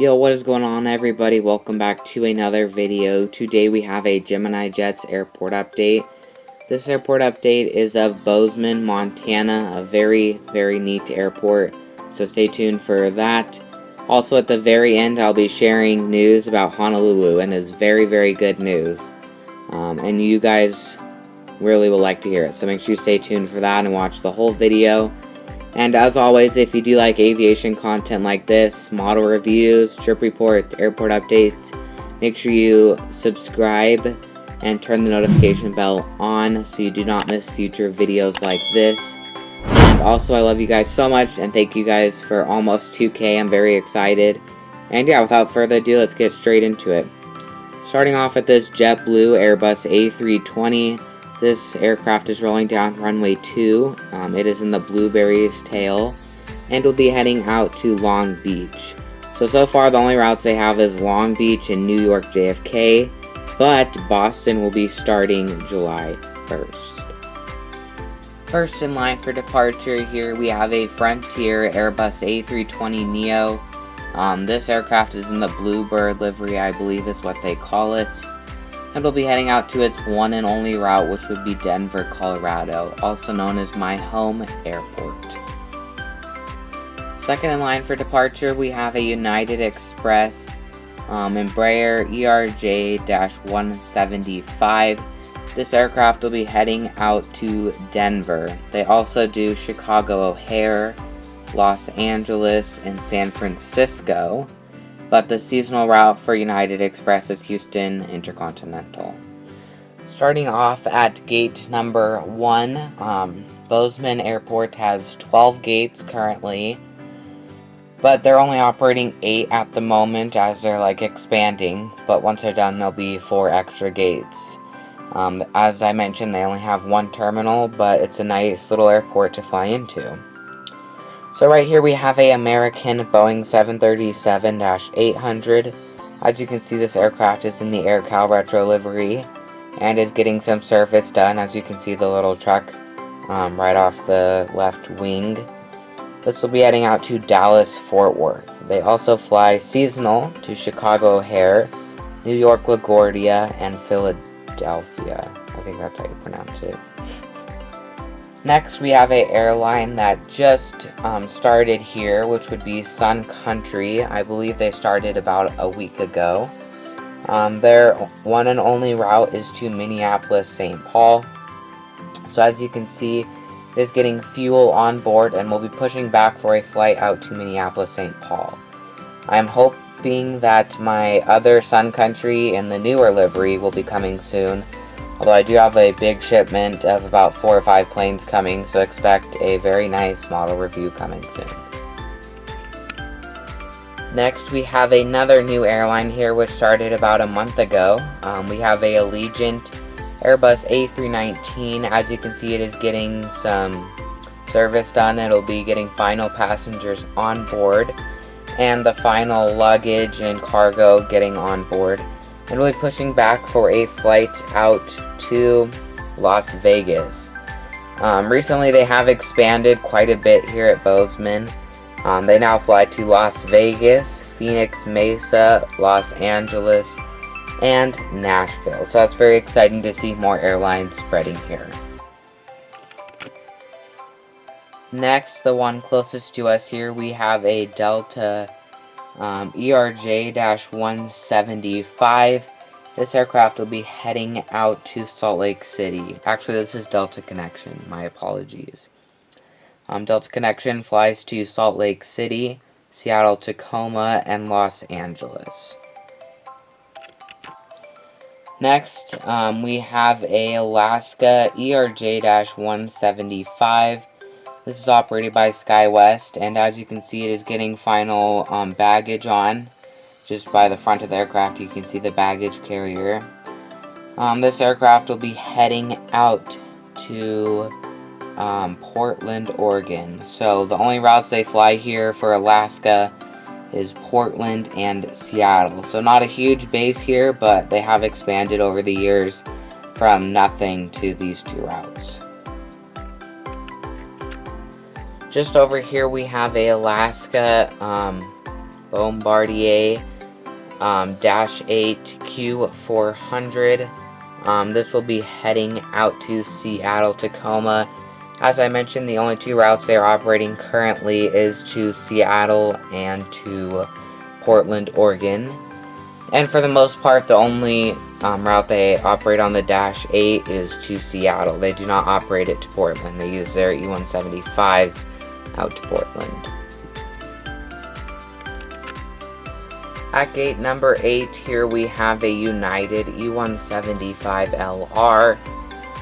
Yo, what is going on, everybody? Welcome back to another video. Today we have a Gemini Jets airport update. This airport update is of Bozeman, Montana, a very neat airport, so stay tuned for that. Also, at the very end, I'll be sharing news about Honolulu, and it's very good news. And you guys really will like to hear it, so make sure you stay tuned for that and watch the whole video. And as always, if you do like aviation content like this, model reviews, trip reports, airport updates, make sure you subscribe and turn the notification bell on so you do not miss future videos like this. And also, I love you guys so much, and thank you guys for almost 2K. I'm very excited. And yeah, without further ado, let's get straight into it. Starting off at this JetBlue Airbus A320. This aircraft is rolling down runway 2. It is in the Blueberries tail and will be heading out to Long Beach. So far the only routes they have is Long Beach and New York JFK, but Boston will be starting July 1st. First in line for departure here we have a Frontier Airbus A320neo. This aircraft is in the Bluebird livery, I believe is what they call it. And will be heading out to its one and only route, which would be Denver, Colorado, also known as my home airport. Second in line for departure, we have a United Express Embraer ERJ-175. This aircraft will be heading out to Denver. They also do Chicago O'Hare, Los Angeles, and San Francisco. But the seasonal route for United Express is Houston Intercontinental. Starting off at gate number 1, Bozeman Airport has 12 gates currently, but they're only operating 8 at the moment as they're expanding, but once they're done there'll be 4 extra gates. As I mentioned, they only have 1 terminal, but it's a nice little airport to fly into. So right here we have a American Boeing 737-800. As you can see, this aircraft is in the AirCal retro livery and is getting some service done. As you can see, the little truck right off the left wing. This will be heading out to Dallas Fort Worth. They also fly seasonal to Chicago O'Hare, New York LaGuardia, and Philadelphia. I think that's how you pronounce it. Next, we have an airline that just started here, which would be Sun Country. I believe they started about a week ago. Their one and only route is to Minneapolis-St. Paul. So as you can see, it is getting fuel on board and will be pushing back for a flight out to Minneapolis-St. Paul. I am hoping that my other Sun Country in the newer livery will be coming soon. Although I do have a big shipment of about 4 or 5 planes coming, so expect a very nice model review coming soon. Next, we have another new airline here, which started about a month ago. We have a Allegiant Airbus A319. As you can see, it is getting some service done. It'll be getting final passengers on board, and the final luggage and cargo getting on board. And really pushing back for a flight out to Las Vegas. Recently they have expanded quite a bit here at Bozeman. They now fly to Las Vegas, Phoenix Mesa, Los Angeles, and Nashville. So that's very exciting to see more airlines spreading here. Next, the one closest to us here, we have a Delta ERJ-175. This aircraft will be heading out to Salt Lake City. Actually, this is Delta Connection. My apologies. Delta Connection flies to Salt Lake City, Seattle, Tacoma, and Los Angeles. Next, we have a Alaska ERJ-175. This is operated by SkyWest, and as you can see, it is getting final baggage on. Just by the front of the aircraft, you can see the baggage carrier. This aircraft will be heading out to Portland, Oregon. So the only routes they fly here for Alaska is Portland and Seattle. So not a huge base here, but they have expanded over the years from nothing to these 2 routes. Just over here we have a Alaska Bombardier Dash 8 Q400. This will be heading out to Seattle, Tacoma. As I mentioned, the only two routes they are operating currently is to Seattle and to Portland, Oregon. And for the most part, the only route they operate on the Dash 8 is to Seattle. They do not operate it to Portland. They use their E175s out to Portland. At gate number 8, here we have a United E175LR.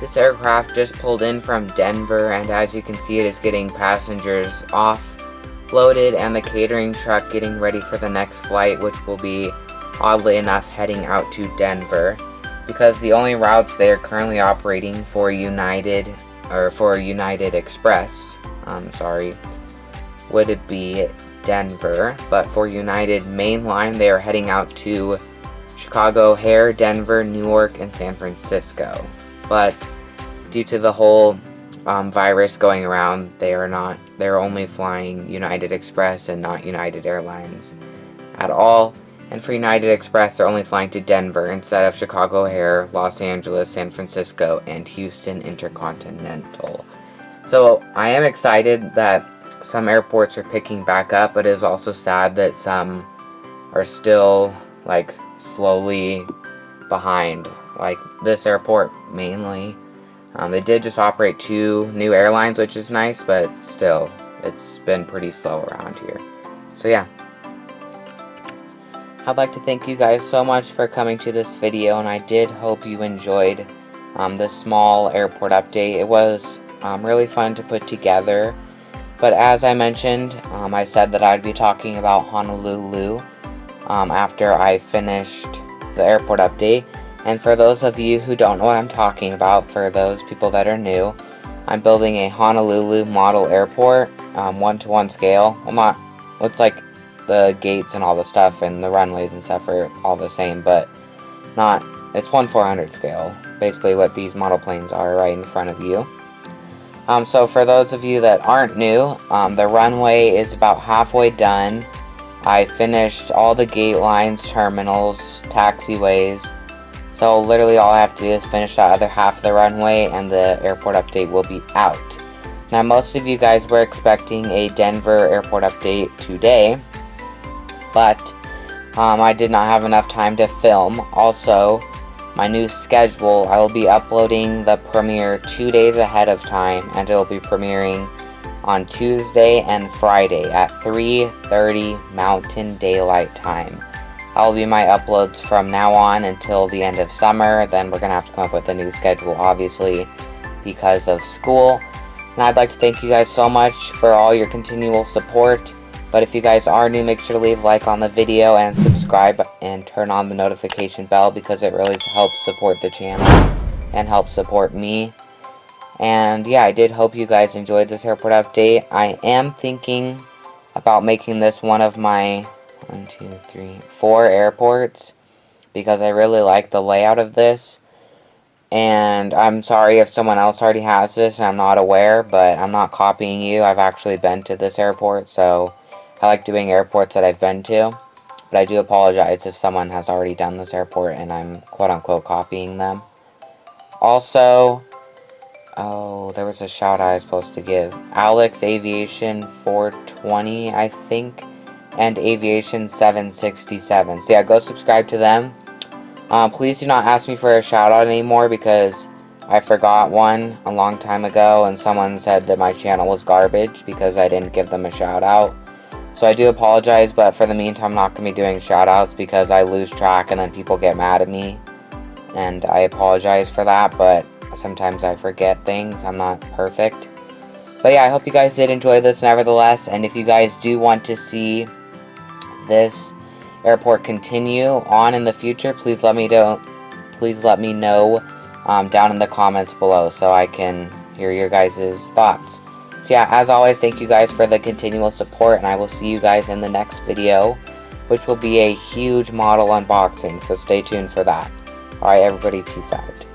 This aircraft just pulled in from Denver, and as you can see, it is getting passengers offloaded and the catering truck getting ready for the next flight, which will be, oddly enough, heading out to Denver, because the only routes they are currently operating for United Express, would it be Denver, but for United mainline they are heading out to Chicago, O'Hare, Denver, Newark, and San Francisco. But due to the whole virus going around, they're only flying United Express and not United Airlines at all. And for United Express, they're only flying to Denver instead of Chicago, O'Hare, Los Angeles, San Francisco, and Houston Intercontinental. So I am excited that some airports are picking back up, but it is also sad that some are still slowly behind. Like this airport mainly. They did just operate 2 new airlines, which is nice, but still, it's been pretty slow around here. So yeah. I'd like to thank you guys so much for coming to this video, and I did hope you enjoyed this small airport update. It was really fun to put together, but as I mentioned, I said that I'd be talking about Honolulu after I finished the airport update. And for those of you who don't know what I'm talking about, for those people that are new, I'm building a Honolulu model airport, 1-to-1 scale. It's like the gates and all the stuff and the runways and stuff are all the same, but it's 1/400 scale, basically what these model planes are right in front of you. So for those of you that aren't new, the runway is about halfway done. I finished all the gate lines, terminals, taxiways. So literally all I have to do is finish that other half of the runway and the airport update will be out. Now most of you guys were expecting a Denver airport update today, but I did not have enough time to film. Also, my new schedule, I will be uploading the premiere 2 days ahead of time, and it will be premiering on Tuesday and Friday at 3:30 Mountain Daylight Time. That will be my uploads from now on until the end of summer. Then we're going to have to come up with a new schedule, obviously, because of school. And I'd like to thank you guys so much for all your continual support. But if you guys are new, make sure to leave a like on the video and subscribe and turn on the notification bell, because it really helps support the channel and helps support me. And yeah, I did hope you guys enjoyed this airport update. I am thinking about making this one of my 4 airports, because I really like the layout of this. And I'm sorry if someone else already has this and I'm not aware, but I'm not copying you. I've actually been to this airport, so I like doing airports that I've been to. But I do apologize if someone has already done this airport and I'm quote-unquote copying them. Also, there was a shout out I was supposed to give. Alex Aviation 420, I think, and Aviation 767. So yeah, go subscribe to them. Please do not ask me for a shout out anymore, because I forgot one a long time ago and someone said that my channel was garbage because I didn't give them a shout out. So I do apologize, but for the meantime I'm not going to be doing shout outs because I lose track and then people get mad at me. And I apologize for that, but sometimes I forget things. I'm not perfect. But yeah, I hope you guys did enjoy this nevertheless, and if you guys do want to see this airport continue on in the future, please let me know down in the comments below so I can hear your guys' thoughts. So yeah, as always, thank you guys for the continual support, and I will see you guys in the next video, which will be a huge model unboxing, so stay tuned for that. Alright everybody, peace out.